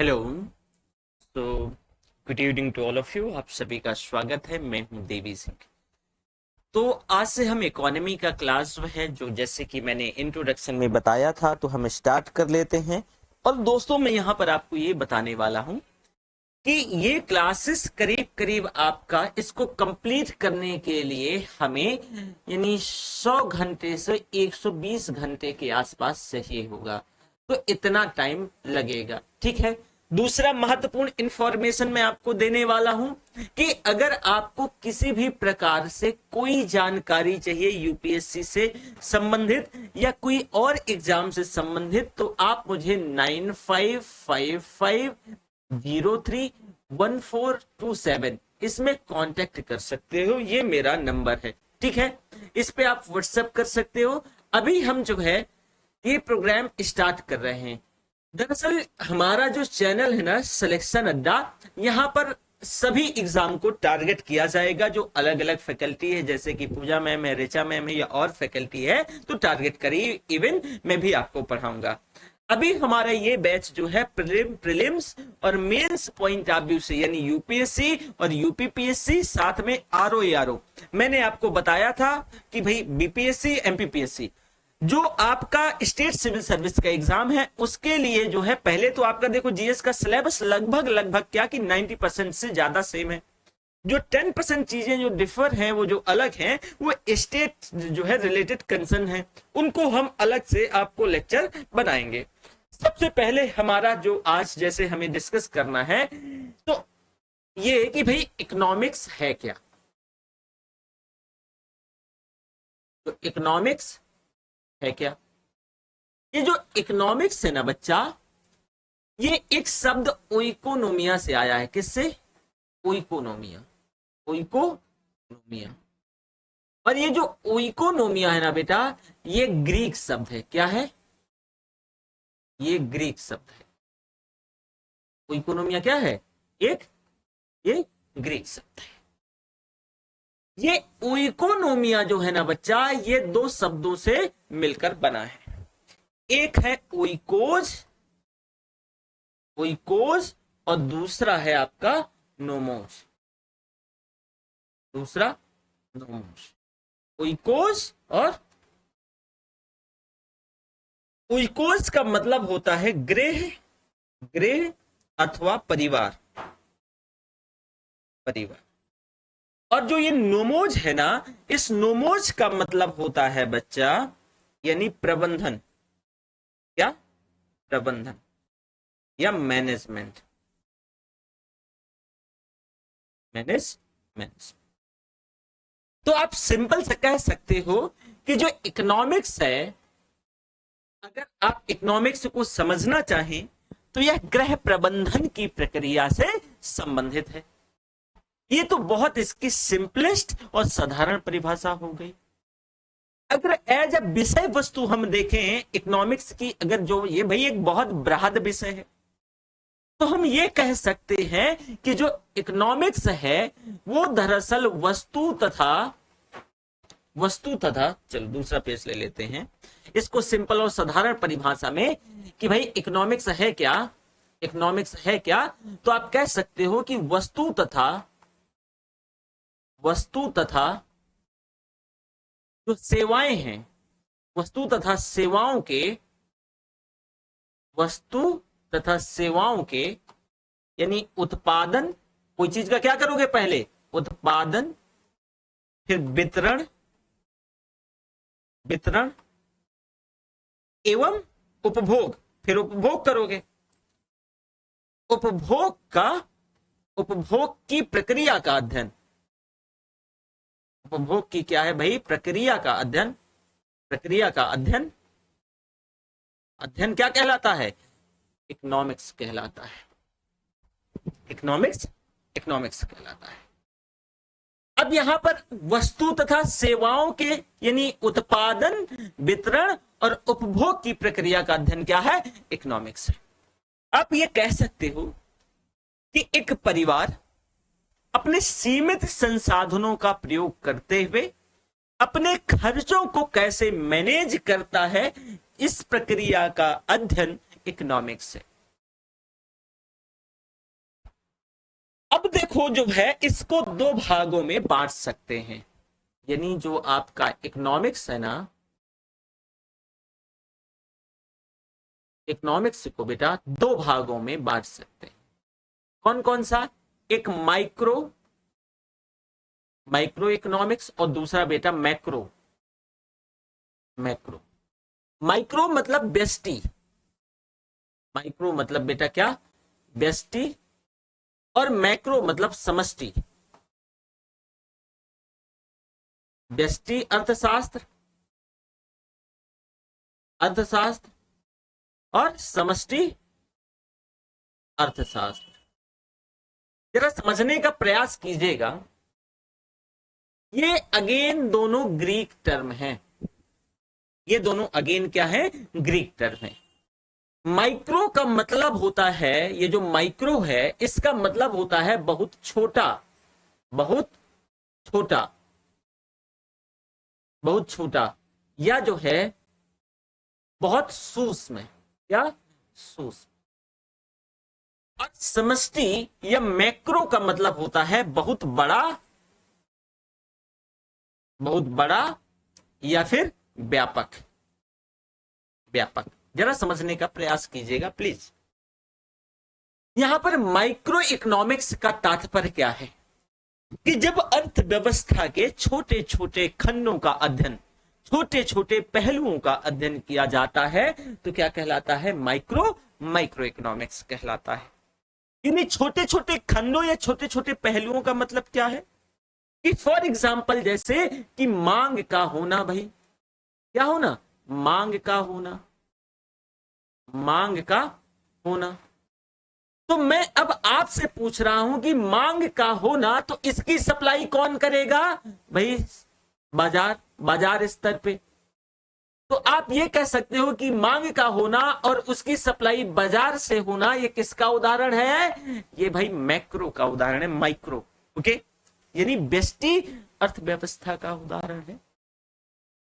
Hello. तो good evening to all of you. आप सभी का स्वागत है। मैं हूं देवी सिंह। तो आज से हम इकोनॉमी का क्लास है, जो जैसे कि मैंने इंट्रोडक्शन में बताया था, तो हम स्टार्ट कर लेते हैं। और दोस्तों, मैं यहाँ पर आपको ये बताने वाला हूँ कि ये क्लासेस करीब करीब आपका इसको कंप्लीट करने के लिए हमें यानी 100 घंटे से 120 घंटे के आसपास चाहिए होगा। तो इतना टाइम लगेगा, ठीक है। दूसरा महत्वपूर्ण इंफॉर्मेशन मैं आपको देने वाला हूं कि अगर आपको किसी भी प्रकार से कोई जानकारी चाहिए यूपीएससी से संबंधित या कोई और एग्जाम से संबंधित, तो आप मुझे 9555031427 इसमें कांटेक्ट कर सकते हो। ये मेरा नंबर है, ठीक है। इस पे आप व्हाट्सएप कर सकते हो। अभी हम जो है ये प्रोग्राम स्टार्ट कर रहे हैं। दरअसल हमारा जो चैनल है ना, सिलेक्शन अड्डा, यहाँ पर सभी एग्जाम को टारगेट किया जाएगा। जो अलग अलग फैकल्टी है, जैसे कि पूजा मैम है, ऋचा मैम है, या और फैकल्टी है, तो टारगेट करिए। इवन मैं भी आपको पढ़ाऊंगा। अभी हमारा ये बैच जो है प्रीलिम्स और मेंस पॉइंट ऑफ व्यू से, यानी यूपीएससी और यूपीपीएससी, साथ में आरओ। मैंने आपको बताया था कि भाई बीपीएससी एमपीपीएससी जो आपका स्टेट सिविल सर्विस का एग्जाम है, उसके लिए जो है पहले तो आपका देखो जीएस का सिलेबस लगभग लगभग क्या कि 90% से ज्यादा सेम है। जो 10% चीजें जो डिफर हैं, वो जो अलग हैं, वो स्टेट जो है रिलेटेड कंसर्न है, उनको हम अलग से आपको लेक्चर बनाएंगे। सबसे पहले हमारा जो आज जैसे हमें डिस्कस करना है, तो ये कि भाई इकोनॉमिक्स है क्या। तो इकोनॉमिक्स है क्या। ये जो इकोनॉमिक्स है ना बच्चा, ये एक शब्द ओइकोनोमिया से आया है। किससे? ओइकोनोमिया। ओइकोनोमिया। और ये जो ओइकोनोमिया है ना बेटा, ये ग्रीक शब्द है। क्या है? ये ग्रीक शब्द है। ओइकोनोमिया क्या है? एक ये ग्रीक शब्द है। ये ओइकोनोमिया जो है ना बच्चा, ये दो शब्दों से मिलकर बना है। एक है ओइकोज, ओइकोज, और दूसरा है आपका नोमोस। दूसरा नोमोस। ओइकोज और ओइकोज का मतलब होता है गृह, गृह अथवा परिवार, परिवार। और जो ये नोमोज है ना, इस नोमोज का मतलब होता है बच्चा यानी प्रबंधन। क्या? प्रबंधन या मैनेजमेंट। मैनेजमेंट। तो आप सिंपल से कह सकते हो कि जो इकोनॉमिक्स है, अगर आप इकोनॉमिक्स को समझना चाहें, तो यह गृह प्रबंधन की प्रक्रिया से संबंधित है। ये तो बहुत इसकी सिंपलेस्ट और साधारण परिभाषा हो गई। अगर एज अ विषय वस्तु हम देखें इकोनॉमिक्स की, अगर जो ये भाई एक बहुत बृहद विषय है, तो हम ये कह सकते हैं कि जो इकोनॉमिक्स है वो दरअसल वस्तु तथा चलो दूसरा पेज ले लेते हैं इसको सिंपल और साधारण परिभाषा में कि भाई इकोनॉमिक्स है क्या। इकोनॉमिक्स है क्या, तो आप कह सकते हो कि वस्तु तथा जो सेवाएं हैं, वस्तु तथा सेवाओं के, वस्तु तथा सेवाओं के यानी उत्पादन। कोई चीज का क्या करोगे? पहले उत्पादन, फिर वितरण, वितरण एवं उपभोग, फिर उपभोग करोगे। उपभोग का, उपभोग की प्रक्रिया का अध्ययन। उपभोग की क्या है भाई? प्रक्रिया का अध्ययन। प्रक्रिया का अध्ययन, अध्ययन क्या कहलाता है? इकोनॉमिक्स कहलाता है। इकोनॉमिक्स, इकोनॉमिक्स कहलाता है। अब यहां पर वस्तु तथा सेवाओं के यानी उत्पादन, वितरण और उपभोग की प्रक्रिया का अध्ययन क्या है? इकोनॉमिक्स है। आप ये कह सकते हो कि एक परिवार अपने सीमित संसाधनों का प्रयोग करते हुए अपने खर्चों को कैसे मैनेज करता है, इस प्रक्रिया का अध्ययन इकोनॉमिक्स है। अब देखो जो है इसको दो भागों में बांट सकते हैं, यानी जो आपका इकोनॉमिक्स है ना, इकोनॉमिक्स को बेटा दो भागों में बांट सकते हैं। कौन कौन सा? एक माइक्रो, माइक्रो इकोनॉमिक्स, और दूसरा बेटा मैक्रो। मैक्रो, माइक्रो मतलब व्यष्टि, माइक्रो मतलब बेटा क्या? व्यष्टि, और मैक्रो मतलब समष्टि। व्यष्टि अर्थशास्त्र, अर्थशास्त्र, और समष्टि अर्थशास्त्र। जरा समझने का प्रयास कीजिएगा, ये अगेन दोनों ग्रीक टर्म हैं, ये दोनों अगेन क्या है? ग्रीक टर्म है। माइक्रो का मतलब होता है, ये जो माइक्रो है इसका मतलब होता है बहुत छोटा, बहुत छोटा, बहुत छोटा, या जो है बहुत सूक्ष्म, या सूक्ष्म। और समष्टि या मैक्रो का मतलब होता है बहुत बड़ा, बहुत बड़ा, या फिर व्यापक, व्यापक। जरा समझने का प्रयास कीजिएगा प्लीज। यहां पर माइक्रो इकोनॉमिक्स का तात्पर्य क्या है कि जब अर्थव्यवस्था के छोटे छोटे खंडों का अध्ययन, छोटे छोटे पहलुओं का अध्ययन किया जाता है तो क्या कहलाता है? माइक्रो, माइक्रो इकोनॉमिक्स कहलाता है। यानी छोटे छोटे खंडों या छोटे छोटे पहलुओं का मतलब क्या है कि फॉर एग्जाम्पल जैसे कि मांग का होना, भाई क्या होना? मांग का होना, मांग का होना। तो मैं अब आपसे पूछ रहा हूं कि मांग का होना, तो इसकी सप्लाई कौन करेगा? भाई बाजार, बाजार स्तर पे। तो आप ये कह सकते हो कि मांग का होना और उसकी सप्लाई बाजार से होना, ये किसका उदाहरण है? ये भाई मैक्रो का उदाहरण है, माइक्रो। ओके, यानी व्यष्टि अर्थव्यवस्था का उदाहरण है।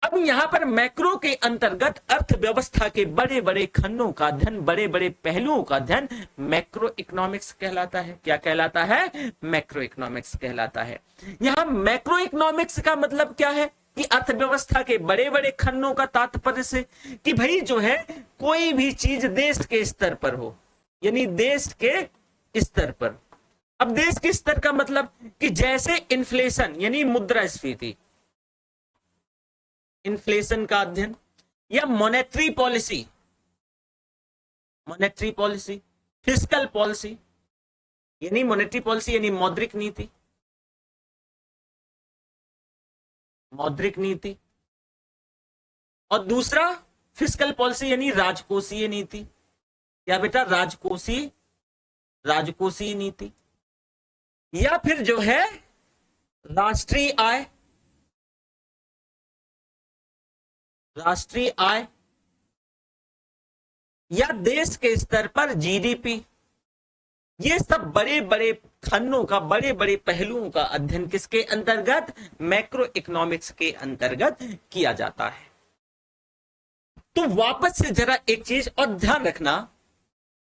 अब यहां पर मैक्रो के अंतर्गत अर्थव्यवस्था के बड़े बड़े खंडों का अध्ययन, बड़े बड़े पहलुओं का अध्ययन मैक्रो इकोनॉमिक्स कहलाता है। क्या कहलाता है? मैक्रो इकोनॉमिक्स कहलाता है। यहां मैक्रो इकोनॉमिक्स का मतलब क्या है कि अर्थव्यवस्था के बड़े बड़े खंडों का तात्पर्य से कि भाई जो है कोई भी चीज देश के स्तर पर हो, यानी देश के स्तर पर। अब देश के स्तर का मतलब कि जैसे इन्फ्लेशन यानी मुद्रास्फीति, इन्फ्लेशन का अध्ययन, या monetary policy, monetary policy, fiscal policy, यानी मॉनेटरी पॉलिसी यानी मौद्रिक नीति, मौद्रिक नीति, और दूसरा फिस्कल पॉलिसी यानी राजकोषीय नीति। क्या बेटा? राजकोषीय, राजकोषीय नीति। या फिर जो है राष्ट्रीय आय, राष्ट्रीय आय, या देश के स्तर पर जीडीपी। ये सब बड़े बड़े खंडों का, बड़े बड़े पहलुओं का अध्ययन किसके अंतर्गत? मैक्रो इकोनॉमिक्स के अंतर्गत किया जाता है। तो वापस से जरा एक चीज और ध्यान रखना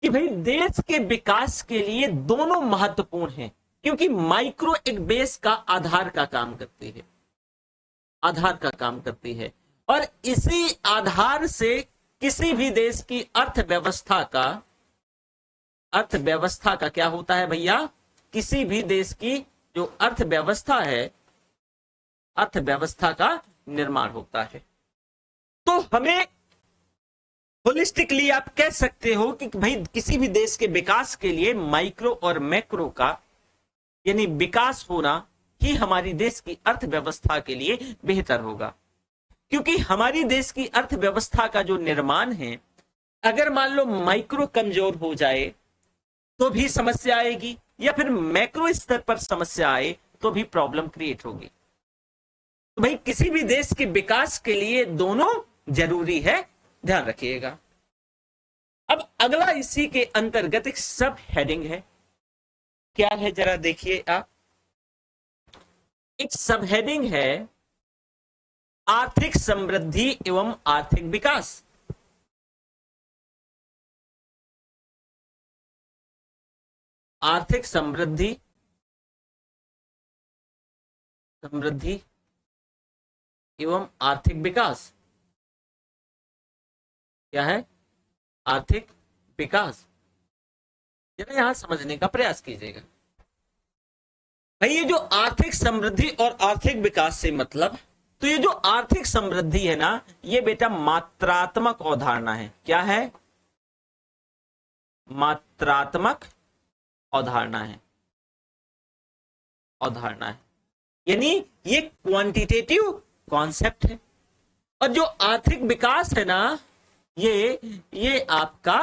कि भाई देश के विकास के लिए दोनों महत्वपूर्ण हैं, क्योंकि माइक्रो एक बेस का आधार का काम करती है, आधार का काम करती है, और इसी आधार से किसी भी देश की अर्थव्यवस्था का, अर्थव्यवस्था का क्या होता है भैया? किसी भी देश की जो अर्थव्यवस्था है, अर्थव्यवस्था का निर्माण होता है। तो हमें होलिस्टिकली आप कह सकते हो कि भाई किसी भी देश के विकास के लिए माइक्रो और मैक्रो का यानी विकास होना ही हमारी देश की अर्थव्यवस्था के लिए बेहतर होगा। क्योंकि हमारी देश की अर्थव्यवस्था का जो निर्माण है, अगर मान लो माइक्रो कमजोर हो जाए तो भी समस्या आएगी, या फिर मैक्रो स्तर पर समस्या आए तो भी प्रॉब्लम क्रिएट होगी। तो भाई किसी भी देश के विकास के लिए दोनों जरूरी है, ध्यान रखिएगा। अब अगला इसी के अंतर्गत एक सब हेडिंग है, क्या है जरा देखिए आप। एक सब हेडिंग है आर्थिक समृद्धि एवं आर्थिक विकास। आर्थिक समृद्धि समृद्धि एवं आर्थिक विकास। क्या है? आर्थिक विकास। जरा यहां समझने का प्रयास कीजिएगा भाई, ये जो आर्थिक समृद्धि और आर्थिक विकास से मतलब, तो ये जो आर्थिक समृद्धि है ना, ये बेटा मात्रात्मक अवधारणा है। क्या है? मात्रात्मक अवधारणा है, अवधारणा है, यानी ये क्वांटिटेटिव कॉन्सेप्ट है। और जो आर्थिक विकास है ना, ये आपका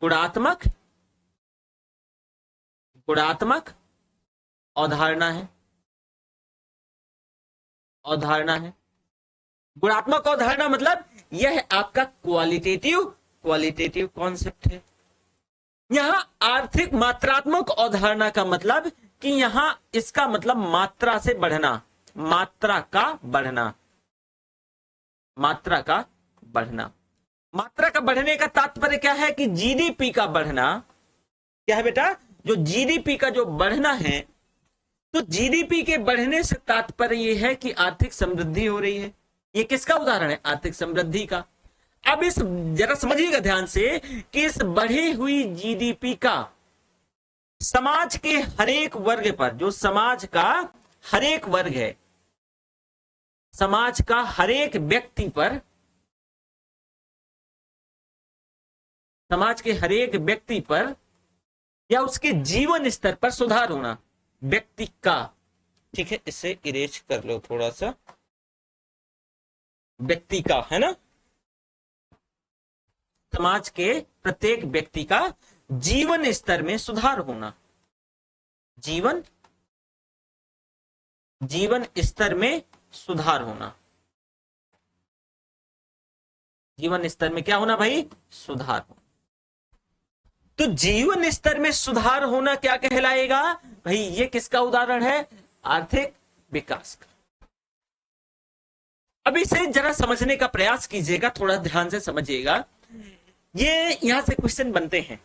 गुणात्मक गुणात्मक अवधारणा है, अवधारणा है। गुणात्मक अवधारणा मतलब यह आपका क्वालिटेटिव कॉन्सेप्ट है। यहां आर्थिक मात्रात्मक अवधारणा का मतलब कि यहां इसका मतलब मात्रा से बढ़ना, मात्रा का बढ़ना, मात्रा का बढ़ना। मात्रा का बढ़ने का तात्पर्य क्या है? कि जीडीपी का बढ़ना। क्या है बेटा? जो जीडीपी का जो बढ़ना है, तो जीडीपी के बढ़ने से तात्पर्य यह है कि आर्थिक समृद्धि हो रही है। ये किसका उदाहरण है? आर्थिक समृद्धि का। अब इस जरा समझिएगा ध्यान से कि इस बढ़ी हुई जीडीपी का समाज के हरेक वर्ग पर, जो समाज का हरेक वर्ग है, समाज का हरेक व्यक्ति पर, समाज के हरेक व्यक्ति पर या उसके जीवन स्तर पर सुधार होना, व्यक्ति का, ठीक है, इसे इरेज कर लो थोड़ा सा, व्यक्ति का, है ना, समाज के प्रत्येक व्यक्ति का जीवन स्तर में सुधार होना, जीवन स्तर में सुधार होना, जीवन स्तर में क्या होना भाई? सुधार होना। तो जीवन स्तर में सुधार होना क्या कहलाएगा भाई? ये किसका उदाहरण है? आर्थिक विकास का। अब इसे जरा समझने का प्रयास कीजिएगा, थोड़ा ध्यान से समझिएगा। ये यहां से क्वेश्चन बनते हैं।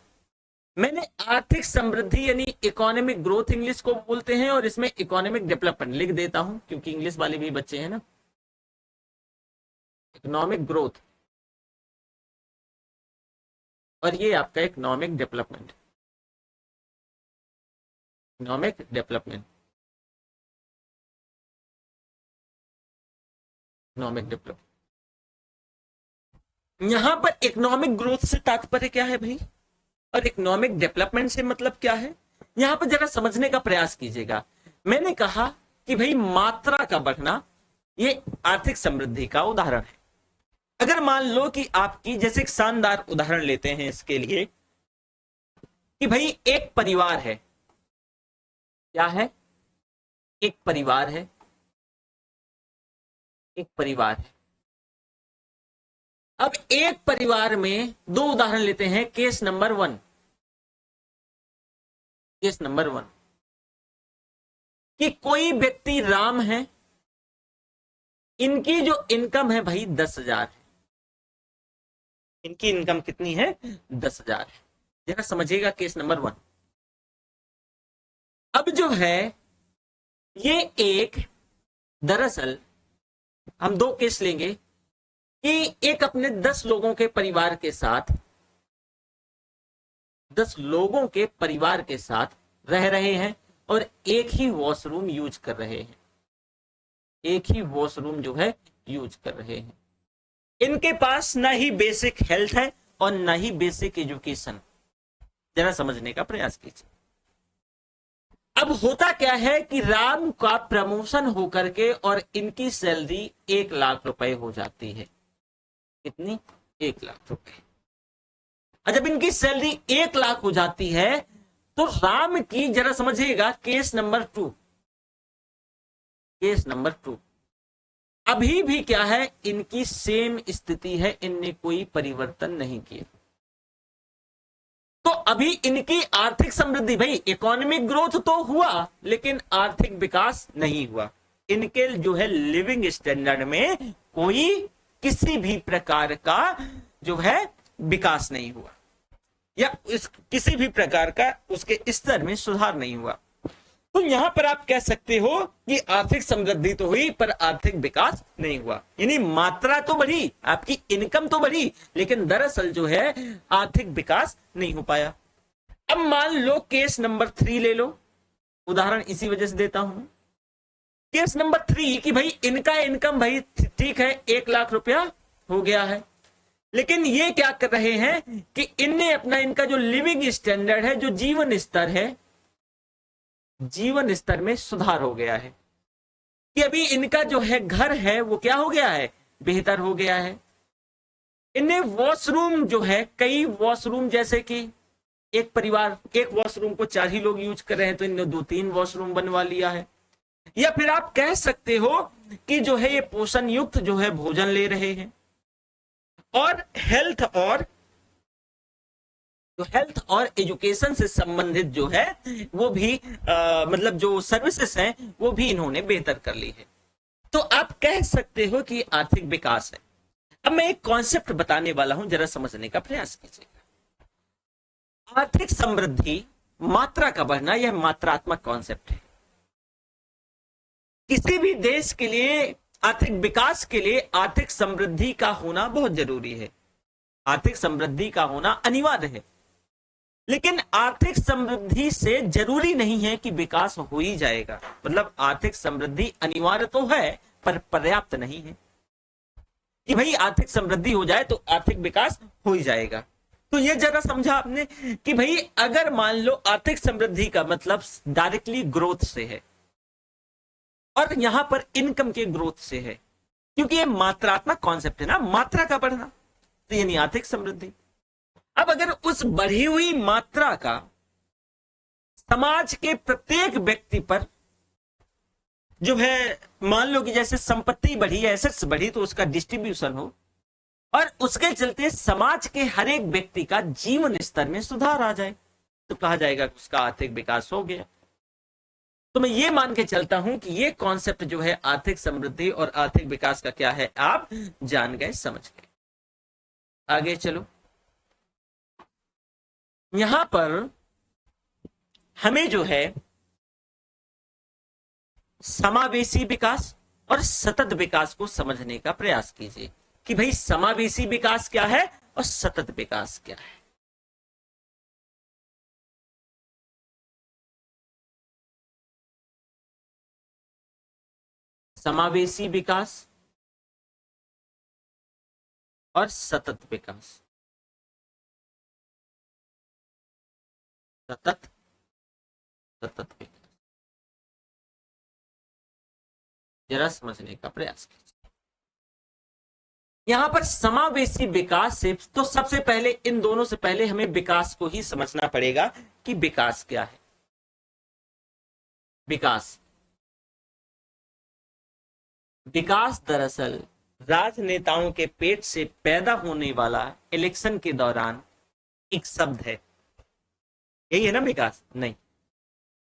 मैंने आर्थिक समृद्धि यानी इकोनॉमिक ग्रोथ इंग्लिश को बोलते हैं, और इसमें इकोनॉमिक डेवलपमेंट लिख देता हूं क्योंकि इंग्लिश वाले भी बच्चे हैं ना। इकोनॉमिक ग्रोथ और ये आपका economic development, economic development, economic development. यहां पर इकोनॉमिक ग्रोथ से तात्पर्य क्या है भाई, और इकोनॉमिक डेवलपमेंट से मतलब क्या है? यहां पर जरा समझने का प्रयास कीजिएगा। मैंने कहा कि भाई मात्रा का बढ़ना ये आर्थिक समृद्धि का उदाहरण है। अगर मान लो कि आपकी, जैसे एक शानदार उदाहरण लेते हैं इसके लिए, कि भाई एक परिवार है। क्या है? एक परिवार है, एक परिवार है। अब एक परिवार में दो उदाहरण लेते हैं। केस नंबर 1, केस नंबर 1 कि कोई व्यक्ति राम है, इनकी जो इनकम है भाई 10,000 है। इनकी इनकम कितनी है? 10,000 है। जरा समझिएगा केस नंबर 1। अब जो है ये एक, दरअसल हम दो केस लेंगे कि एक अपने 10 लोगों के परिवार के साथ, 10 लोगों के परिवार के साथ रह रहे हैं और एक ही वॉशरूम यूज कर रहे हैं, एक ही वॉशरूम जो है यूज कर रहे हैं। इनके पास ना ही बेसिक हेल्थ है और ना ही बेसिक एजुकेशन। जरा समझने का प्रयास कीजिए। अब होता क्या है कि राम का प्रमोशन होकर के और इनकी सैलरी 1 लाख रुपए हो जाती है। कितनी? 1 लाख रुपए। और जब इनकी सैलरी 1 लाख हो जाती है तो राम की, जरा समझिएगा, केस नंबर 2, केस नंबर 2, अभी भी क्या है? इनकी सेम स्थिति है, इनने कोई परिवर्तन नहीं किया। तो अभी इनकी आर्थिक समृद्धि, भाई इकोनॉमिक ग्रोथ तो हुआ लेकिन आर्थिक विकास नहीं हुआ। इनके जो है लिविंग स्टैंडर्ड में कोई किसी भी प्रकार का जो है विकास नहीं हुआ, या किसी भी प्रकार का उसके स्तर में सुधार नहीं हुआ। तो यहां पर आप कह सकते हो कि आर्थिक समृद्धि तो हुई पर आर्थिक विकास नहीं हुआ, यानी मात्रा तो बढ़ी, आपकी इनकम तो बढ़ी, लेकिन दरअसल जो है आर्थिक विकास नहीं हो पाया। अब मान लो केस नंबर 3 ले लो, उदाहरण इसी वजह से देता हूं। केस नंबर 3 कि भाई इनका इनकम भाई ठीक है 1 लाख रुपया हो गया है, लेकिन ये क्या कर रहे हैं कि इनने अपना इनका जो लिविंग स्टैंडर्ड है, जो जीवन स्तर है, जीवन स्तर में सुधार हो गया है कि अभी इनका जो है घर है वो क्या हो गया है, बेहतर हो गया है। इन्हें वॉशरूम जो है, कई वॉशरूम, जैसे कि एक परिवार एक वॉशरूम को 4 ही लोग यूज कर रहे हैं तो इन्होंने 2-3 वॉशरूम बनवा लिया है। या फिर आप कह सकते हो कि जो है ये पोषण युक्त जो है भोजन ले रहे हैं, और हेल्थ और एजुकेशन से संबंधित जो है वो भी मतलब जो सर्विसेज हैं वो भी इन्होंने बेहतर कर ली है। तो आप कह सकते हो कि आर्थिक विकास है। अब मैं एक कॉन्सेप्ट बताने वाला हूं, जरा समझने का प्रयास कीजिएगा। आर्थिक समृद्धि, मात्रा का बढ़ना, यह मात्रात्मक कॉन्सेप्ट है। किसी भी देश के लिए आर्थिक विकास के लिए आर्थिक समृद्धि का होना बहुत जरूरी है, आर्थिक समृद्धि का होना अनिवार्य है। लेकिन आर्थिक समृद्धि से जरूरी नहीं है कि विकास हो ही जाएगा, मतलब आर्थिक समृद्धि अनिवार्य तो है पर पर्याप्त नहीं है कि भाई आर्थिक समृद्धि हो जाए तो आर्थिक विकास हो ही जाएगा। तो ये जरा समझा आपने कि भाई अगर मान लो आर्थिक समृद्धि का मतलब डायरेक्टली ग्रोथ से है और यहां पर इनकम के ग्रोथ से है, क्योंकि ये मात्रात्मक कॉन्सेप्ट है ना, मात्रा का बढ़ना, तो यानी आर्थिक समृद्धि। अब अगर उस बढ़ी हुई मात्रा का समाज के प्रत्येक व्यक्ति पर जो है, मान लो कि जैसे संपत्ति बढ़ी, एसेट्स बढ़ी, तो उसका डिस्ट्रीब्यूशन हो और उसके चलते समाज के हर एक व्यक्ति का जीवन स्तर में सुधार आ जाए, तो कहा जाएगा कि उसका आर्थिक विकास हो गया। तो मैं ये मान के चलता हूं कि ये कॉन्सेप्ट जो है आर्थिक समृद्धि और आर्थिक विकास का क्या है, आप जान गए, समझ गए। आगे चलो, यहां पर हमें जो है समावेशी विकास और सतत विकास को समझने का प्रयास कीजिए कि भाई समावेशी विकास क्या है और सतत विकास क्या है। समावेशी विकास और सतत विकास, सतत सतत विकास, जरा समझने का प्रयास कीजिए। यहां पर समावेशी विकास से तो सबसे पहले इन दोनों से पहले हमें विकास को ही समझना पड़ेगा कि विकास क्या है। विकास विकास दरअसल राजनेताओं के पेट से पैदा होने वाला इलेक्शन के दौरान एक शब्द है, यही है ना विकास? नहीं,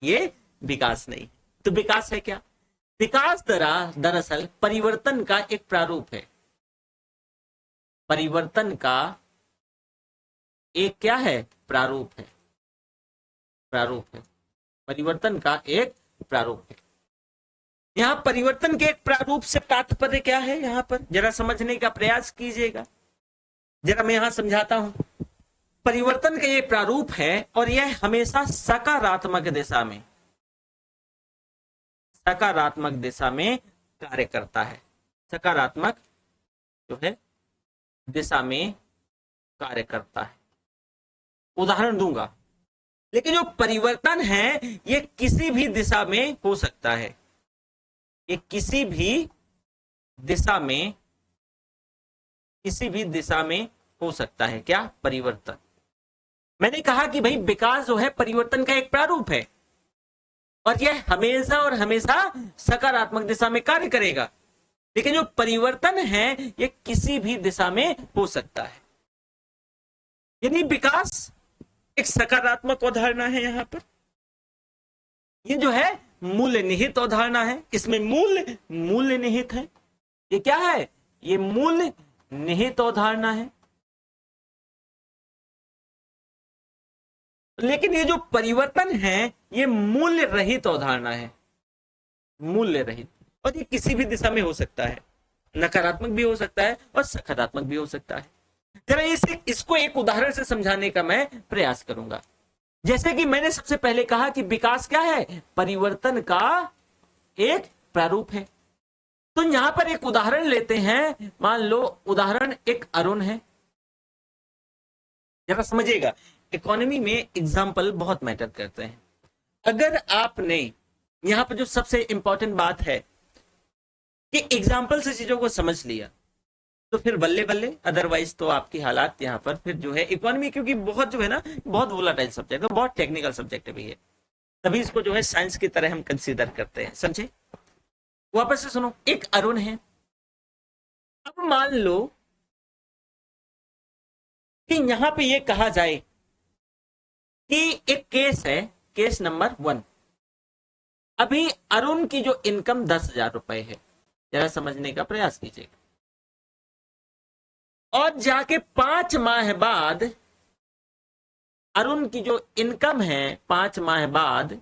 ये विकास नहीं। तो विकास है क्या? विकास दरअसल परिवर्तन का एक प्रारूप है, परिवर्तन का एक क्या है, प्रारूप है, प्रारूप है, परिवर्तन का एक प्रारूप है। यहां परिवर्तन के एक प्रारूप से तात्पर्य क्या है, यहां पर जरा समझने का प्रयास कीजिएगा। जरा मैं यहां समझाता हूं। परिवर्तन का ये प्रारूप है और यह हमेशा सकारात्मक दिशा में, सकारात्मक दिशा में कार्य करता है, सकारात्मक जो है दिशा में कार्य करता है। उदाहरण दूंगा, लेकिन जो परिवर्तन है ये किसी भी दिशा में हो सकता है, ये किसी भी दिशा में, किसी भी दिशा में हो सकता है। क्या? परिवर्तन। मैंने कहा कि भाई विकास जो है परिवर्तन का एक प्रारूप है और यह हमेशा और हमेशा सकारात्मक दिशा में कार्य करेगा, लेकिन जो परिवर्तन है यह किसी भी दिशा में हो सकता है। यानी विकास एक सकारात्मक अवधारणा है। यहां पर ये जो है मूल्य निहित अवधारणा है, इसमें मूल्य निहित है। ये क्या है? ये मूल्य निहित अवधारणा है। लेकिन ये जो परिवर्तन है ये मूल्य रहित अवधारणा है, मूल्य रहित, और ये किसी भी दिशा में हो सकता है, नकारात्मक भी हो सकता है और सकारात्मक भी हो सकता है। जरा इसको एक उदाहरण से समझाने का मैं प्रयास करूंगा। जैसे कि मैंने सबसे पहले कहा कि विकास क्या है, परिवर्तन का एक प्रारूप है। तो यहां पर एक उदाहरण लेते हैं, मान लो उदाहरण एक अरुण है। जरा समझिएगा, इकोनॉमी में एग्जाम्पल बहुत मैटर करते हैं। अगर आपने यहां पर जो सबसे इंपॉर्टेंट बात है कि एग्जाम्पल से चीजों को समझ लिया तो फिर बल्ले बल्ले, अदरवाइज तो आपकी हालात यहाँ पर फिर जो है इकोनॉमी, क्योंकि बहुत जो है ना बहुत वोलाटाइल सब्जेक्ट है, बहुत टेक्निकल सब्जेक्ट भी है, तभी इसको जो है साइंस की तरह हम कंसीडर करते हैं, समझे। वापस से सुनो, एक अरुण है। अब मान लो कि यहां पे ये कहा जाए कि एक केस है, केस नंबर 1। अभी अरुण की जो इनकम 10,000 रुपए है, जरा समझने का प्रयास कीजिएगा, और जाके 5 माह बाद अरुण की जो इनकम है 5 माह बाद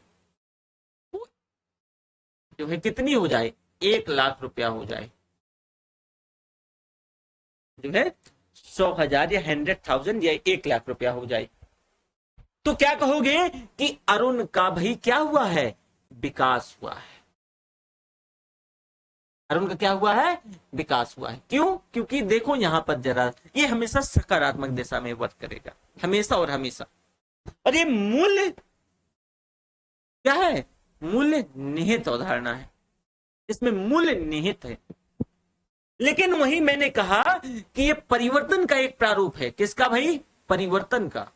जो है कितनी हो जाए, 1,00,000 रुपया हो जाए, जो है 100,000 या 100,000 या 1,00,000 रुपया हो जाए। तो क्या कहोगे कि अरुण का भाई क्या हुआ है, विकास हुआ है। अरुण का क्या हुआ है, विकास हुआ है। क्यों, क्योंकि देखो यहां पर जरा, ये हमेशा सकारात्मक दिशा में वर्क करेगा, हमेशा और हमेशा। और ये मूल्य क्या है, मूल्य निहित अवधारणा है, इसमें मूल्य निहित है। लेकिन वही मैंने कहा कि ये परिवर्तन का एक प्रारूप है। किसका भाई, परिवर्तन का,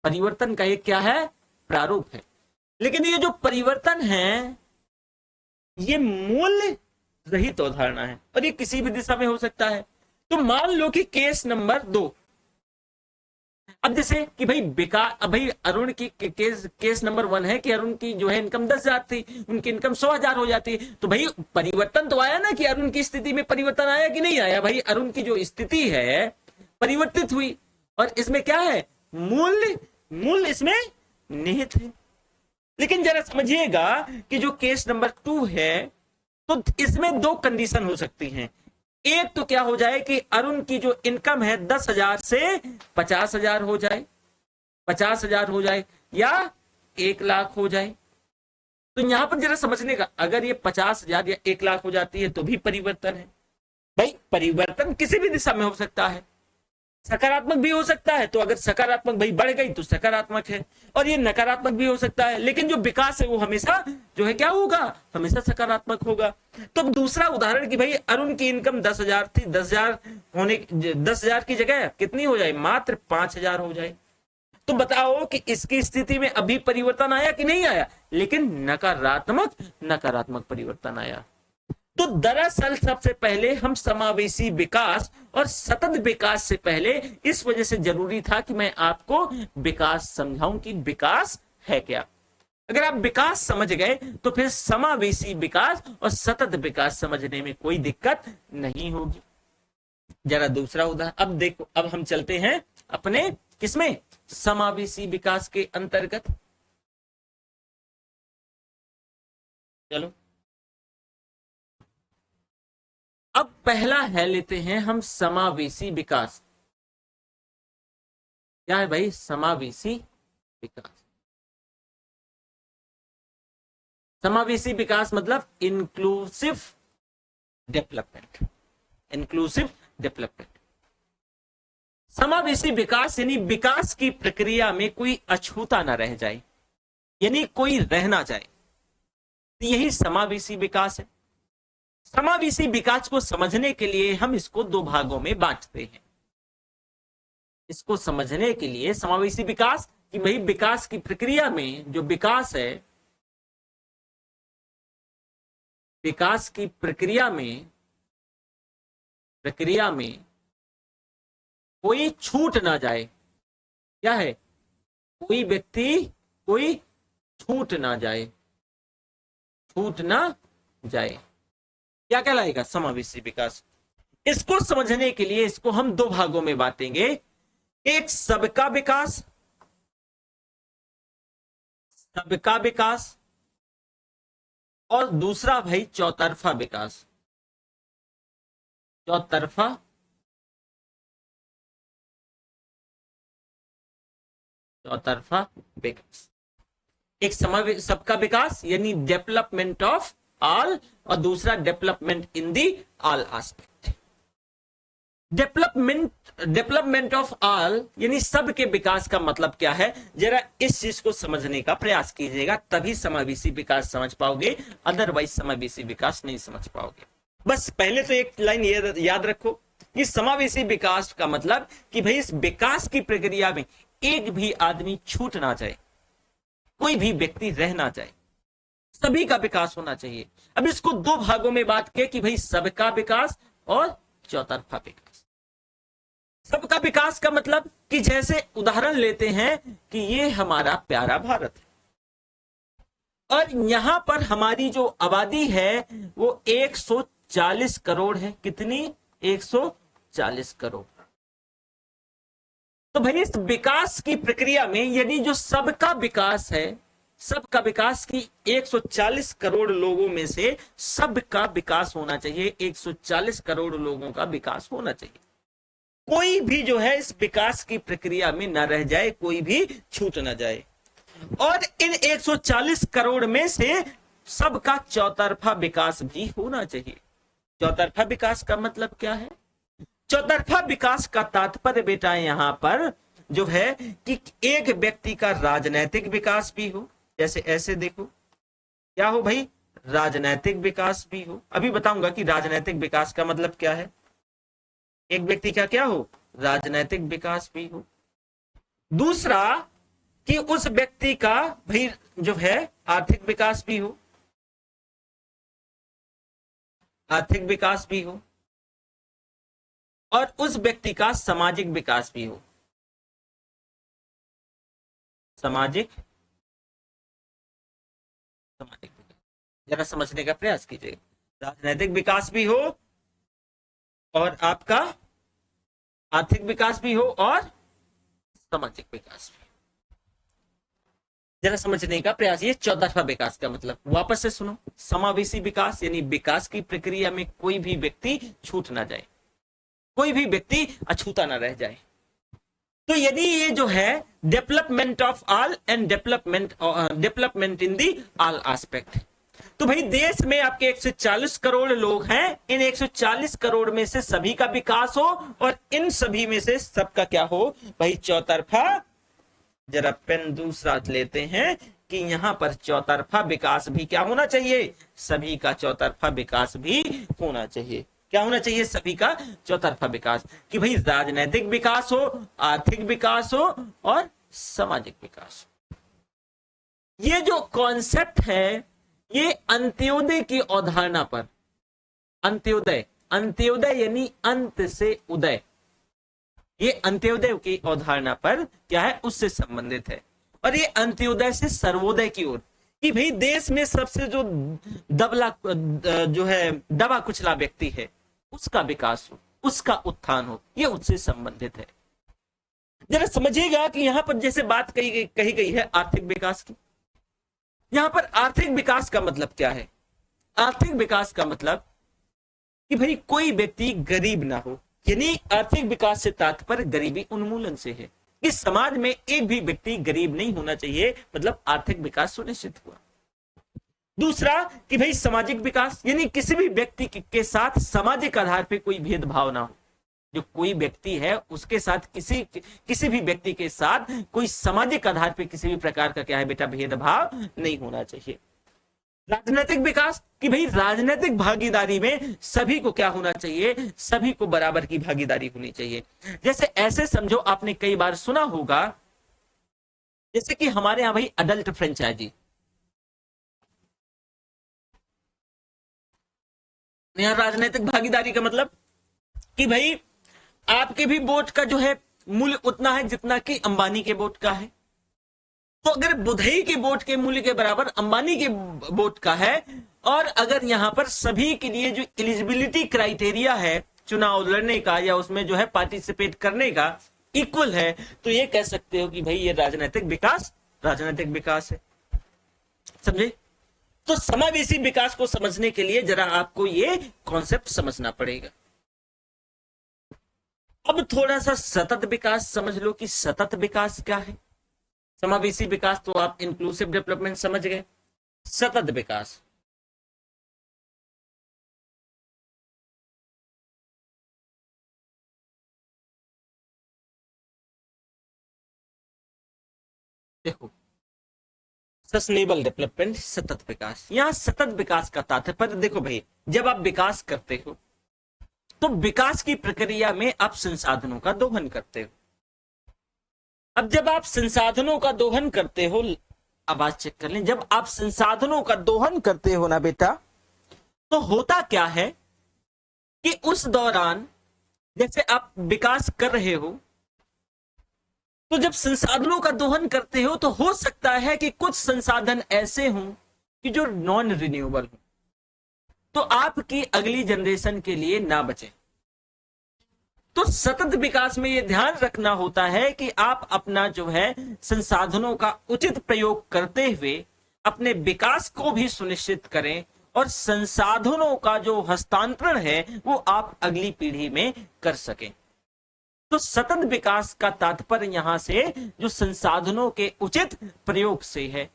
परिवर्तन का एक क्या है, प्रारूप है। लेकिन ये जो परिवर्तन है ये मूल्य रहित अवधारणा है, और ये किसी भी दिशा में हो सकता है। तो मान लो कि केस नंबर 2, अब जैसे कि भाई भाई अरुण की केस नंबर 1 है कि अरुण की जो है इनकम 10,000 थी, उनकी इनकम 100,000 हो जाती। तो भाई परिवर्तन तो आया ना, कि अरुण की स्थिति में परिवर्तन आया कि नहीं आया, भाई अरुण की जो स्थिति है परिवर्तित हुई, और इसमें क्या है, मूल्य, मूल्य इसमें निहित है। लेकिन जरा समझिएगा कि जो केस नंबर 2 है, तो इसमें 2 कंडीशन हो सकती हैं। एक तो क्या हो जाए कि अरुण की जो इनकम है 10,000 से 50,000 हो जाए, 50,000 हो जाए, या 1,00,000 हो जाए। तो यहां पर जरा समझने का, अगर ये 50,000 या 1,00,000 हो जाती है तो भी परिवर्तन है। भाई परिवर्तन किसी भी दिशा में हो सकता है, सकारात्मक भी हो सकता है, तो अगर सकारात्मक भाई बढ़ गई तो सकारात्मक है, और ये नकारात्मक भी हो सकता है। लेकिन जो विकास है वो हमेशा जो है क्या होगा, हमेशा सकारात्मक होगा। तो दूसरा उदाहरण कि भाई अरुण की इनकम 10,000 थी, 10,000 की जगह कितनी हो जाए, मात्र 5,000 हो जाए। तो बताओ कि इसकी स्थिति में अभी परिवर्तन आया कि नहीं आया, लेकिन नकारात्मक, नकारात्मक परिवर्तन आया। तो दरअसल सबसे पहले हम समावेशी विकास और सतत विकास से पहले, इस वजह से जरूरी था कि मैं आपको विकास समझाऊं कि विकास है क्या। अगर आप विकास समझ गए तो फिर समावेशी विकास और सतत विकास समझने में कोई दिक्कत नहीं होगी। जरा दूसरा उदाहरण अब देखो, अब हम चलते हैं अपने किसमें, समावेशी विकास के अंतर्गत। चलो अब पहला है, लेते हैं हम समावेशी विकास। क्या है भाई, समावेशी विकास। समावेशी विकास मतलब इंक्लूसिव डेवलपमेंट, इंक्लूसिव डेवलपमेंट। समावेशी विकास यानी विकास की प्रक्रिया में कोई अछूता ना रह जाए, यानी कोई रह ना जाए, तो यही समावेशी विकास है। समावेशी विकास को समझने के लिए हम इसको 2 भागों में बांटते हैं। इसको समझने के लिए समावेशी विकास कि भाई विकास की प्रक्रिया में जो विकास है, विकास की प्रक्रिया में कोई छूट ना जाए। क्या है, कोई व्यक्ति कोई छूट ना जाए, छूट ना जाए, क्या कहलाएगा, समावेशी विकास। इसको समझने के लिए इसको हम 2 भागों में बांटेंगे, एक सबका विकास सबका विकास, और दूसरा भाई चौतरफा विकास, चौतरफा चौतरफा विकास। एक सबका विकास यानी डेवलपमेंट ऑफ ऑल, और दूसरा development in the all aspect. Development of all यानी सबके विकास का मतलब क्या है, जरा इस चीज को समझने का प्रयास कीजिएगा, तभी समावेशी विकास समझ पाओगे, अदरवाइज समावेशी विकास नहीं समझ पाओगे। बस पहले तो एक लाइन याद रखो कि समावेशी विकास का मतलब कि भाई इस विकास की प्रक्रिया में एक भी आदमी छूट ना जाए, कोई भी व्यक्ति रह ना जाए, सभी का विकास होना चाहिए। अब इसको दो भागों में बात किया कि भाई सबका विकास और चौतरफा विकास। सबका विकास का मतलब कि जैसे उदाहरण लेते हैं कि ये हमारा प्यारा भारत है, और यहां पर हमारी जो आबादी है वो 140 करोड़ है। कितनी? 140 करोड़। तो भाई इस विकास की प्रक्रिया में यदि जो सबका विकास है, सबका विकास की 140 करोड़ लोगों में से सबका विकास होना चाहिए, 140 करोड़ लोगों का विकास होना चाहिए, कोई भी जो है इस विकास की प्रक्रिया में न रह जाए, कोई भी छूट न जाए। और इन 140 करोड़ में से सबका चौतरफा विकास भी होना चाहिए। चौतरफा विकास का मतलब क्या है? चौतरफा विकास का तात्पर्य बेटा यहां पर जो है कि एक व्यक्ति का राजनैतिक विकास भी हो, जैसे ऐसे देखो क्या हो भाई, राजनैतिक विकास भी हो। अभी बताऊंगा कि राजनैतिक विकास का मतलब क्या है। एक व्यक्ति का क्या हो? राजनैतिक विकास भी हो। दूसरा कि उस व्यक्ति का भाई जो है आर्थिक विकास भी हो, आर्थिक विकास भी हो, और उस व्यक्ति का सामाजिक विकास भी हो, सामाजिक सामाजिक विकास। जरा समझने का प्रयास कीजिएगा। राजनैतिक विकास भी हो और आपका आर्थिक विकास भी हो और सामाजिक विकास भी। जरा समझने का प्रयास। ये चौतरफा विकास का मतलब, वापस से सुनो, समावेशी विकास यानी विकास की प्रक्रिया में कोई भी व्यक्ति छूट ना जाए, कोई भी व्यक्ति अछूता ना रह जाए। तो यदि ये जो है development of all and development in the all aspect, तो भाई देश में आपके 140 करोड़ लोग हैं, इन 140 करोड़ में से सभी का विकास हो, और इन सभी में से सबका क्या हो भाई? चौतरफा। जरा पेन दूसरा लेते हैं कि यहां पर चौतरफा विकास भी क्या होना चाहिए? सभी का चौतरफा विकास भी होना चाहिए। क्या होना चाहिए? सभी का चौतरफा विकास, कि भाई राजनीतिक विकास हो, आर्थिक विकास हो और सामाजिक विकास हो। ये जो कॉन्सेप्ट है ये अंत्योदय की अवधारणा पर, अंत्योदय, अंत्योदय यानी अंत से उदय, ये अंत्योदय की अवधारणा पर क्या है? उससे संबंधित है। और ये अंत्योदय से सर्वोदय की ओर, कि भाई देश में सबसे जो जो है दबा कुचला व्यक्ति है उसका विकास हो, उसका उत्थान हो, ये उससे संबंधित है। जरा समझिएगा कि यहां पर जैसे बात कही गई है आर्थिक विकास की, यहां पर आर्थिक विकास का मतलब क्या है? आर्थिक विकास का मतलब कि भाई कोई व्यक्ति गरीब ना हो, यानी आर्थिक विकास से तात्पर्य गरीबी उन्मूलन से है कि समाज में एक भी व्यक्ति गरीब नहीं होना चाहिए, मतलब आर्थिक विकास सुनिश्चित हुआ। दूसरा कि भाई सामाजिक विकास, यानी किसी भी व्यक्ति के साथ सामाजिक आधार पर कोई भेदभाव ना हो, जो कोई व्यक्ति है उसके साथ किसी भी व्यक्ति के साथ कोई सामाजिक आधार पर किसी भी प्रकार का क्या है बेटा? भेदभाव नहीं होना चाहिए। राजनीतिक विकास, कि भाई राजनीतिक भागीदारी में सभी को क्या होना चाहिए? सभी को बराबर की भागीदारी होनी चाहिए। जैसे ऐसे समझो, आपने कई बार सुना होगा जैसे कि हमारे यहां भाई अडल्ट फ्रेंचाइजी, यहां राजनीतिक भागीदारी का मतलब कि भाई आपके भी वोट का जो है मूल्य उतना है जितना कि अंबानी के वोट का है। तो अगर बुधई के वोट के मूल्य के बराबर अंबानी के वोट का है, और अगर यहां पर सभी के लिए जो एलिजिबिलिटी क्राइटेरिया है चुनाव लड़ने का या उसमें जो है पार्टिसिपेट करने का इक्वल है, तो ये कह सकते हो कि भाई ये राजनीतिक विकास है। समझे? तो समावेशी विकास को समझने के लिए जरा आपको ये कॉन्सेप्ट समझना पड़ेगा। अब थोड़ा सा सतत विकास समझ लो कि सतत विकास क्या है। समावेशी विकास तो आप इंक्लूसिव डेवलपमेंट समझ गए। सतत विकास, देखो सस्टेनेबल डेवलपमेंट, सतत विकास। यहां सतत विकास का तात्पर्य देखो भाई, जब आप विकास करते हो तो विकास की प्रक्रिया में आप संसाधनों का दोहन करते हो। अब जब आप संसाधनों का दोहन करते हो, आवाज चेक कर लें, जब आप संसाधनों का दोहन करते हो ना बेटा, तो होता क्या है कि उस दौरान जैसे आप विकास कर रहे हो, तो जब संसाधनों का दोहन करते हो तो हो सकता है कि कुछ संसाधन ऐसे हों कि जो नॉन रिन्यूएबल हो, तो आपकी अगली जनरेशन के लिए ना बचे। तो सतत विकास में यह ध्यान रखना होता है कि आप अपना जो है संसाधनों का उचित प्रयोग करते हुए अपने विकास को भी सुनिश्चित करें और संसाधनों का जो हस्तांतरण है वो आप अगली पीढ़ी में कर सकें। तो सतत विकास का तात्पर्य यहां से जो संसाधनों के उचित प्रयोग से है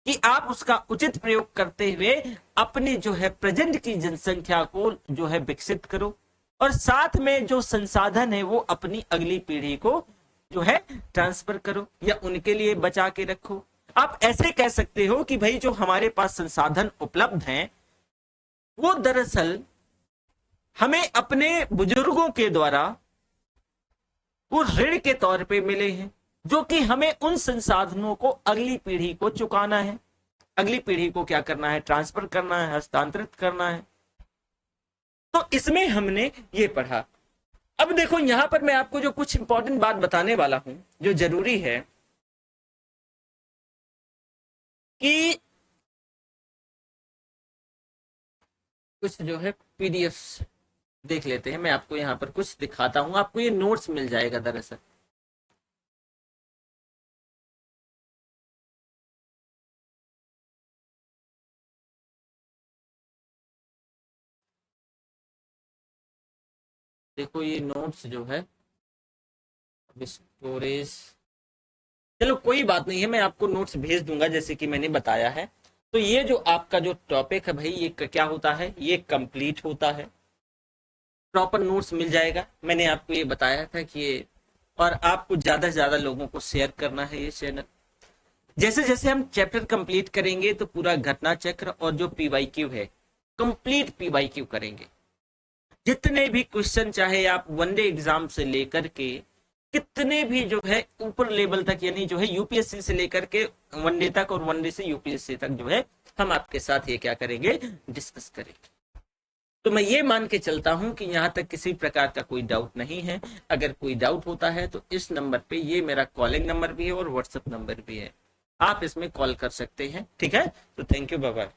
कि आप उसका उचित प्रयोग करते हुए अपनी जो है प्रेजेंट की जनसंख्या को जो है विकसित करो और साथ में जो संसाधन है वो अपनी अगली पीढ़ी को जो है ट्रांसफर करो या उनके लिए बचा के रखो। आप ऐसे कह सकते हो कि भाई जो हमारे पास संसाधन उपलब्ध हैं वो दरअसल हमें अपने बुजुर्गों के द्वारा वो ऋण के तौर पे मिले हैं, जो कि हमें उन संसाधनों को अगली पीढ़ी को चुकाना है, अगली पीढ़ी को क्या करना है, ट्रांसफर करना है, हस्तांतरित करना है। तो इसमें हमने ये पढ़ा। अब देखो यहां पर मैं आपको जो कुछ इंपॉर्टेंट बात बताने वाला हूं जो जरूरी है कि कुछ जो है पीडीएफ देख लेते हैं। मैं आपको यहां पर कुछ दिखाता हूं, आपको ये नोट्स मिल जाएगा दरअसल। देखो ये नोट्स जो है स्टोरेज, चलो कोई बात नहीं है, मैं आपको नोट्स भेज दूंगा जैसे कि मैंने बताया है। तो ये जो आपका जो टॉपिक है भाई ये क्या होता है, ये कंप्लीट होता है, प्रॉपर नोट्स मिल जाएगा। मैंने आपको ये बताया था कि ये, और आपको ज्यादा से ज्यादा लोगों को शेयर करना है ये चैनल। जैसे जैसे हम चैप्टर कंप्लीट करेंगे तो पूरा घटना चक्र और जो पीवाईक्यू है कंप्लीट पीवाईक्यू करेंगे। जितने भी क्वेश्चन चाहे आप वनडे एग्जाम से लेकर के कितने भी जो है ऊपर लेवल तक, यानी जो है यूपीएससी से लेकर के वनडे तक और वनडे से यूपीएससी तक जो है हम आपके साथ ये क्या करेंगे, डिस्कस करेंगे। तो मैं ये मान के चलता हूं कि यहां तक किसी प्रकार का कोई डाउट नहीं है। अगर कोई डाउट होता है तो इस नंबर पे, ये मेरा कॉलिंग नंबर भी है और व्हाट्सएप नंबर भी है, आप इसमें कॉल कर सकते हैं। ठीक है, तो थैंक यू, बाय बाय।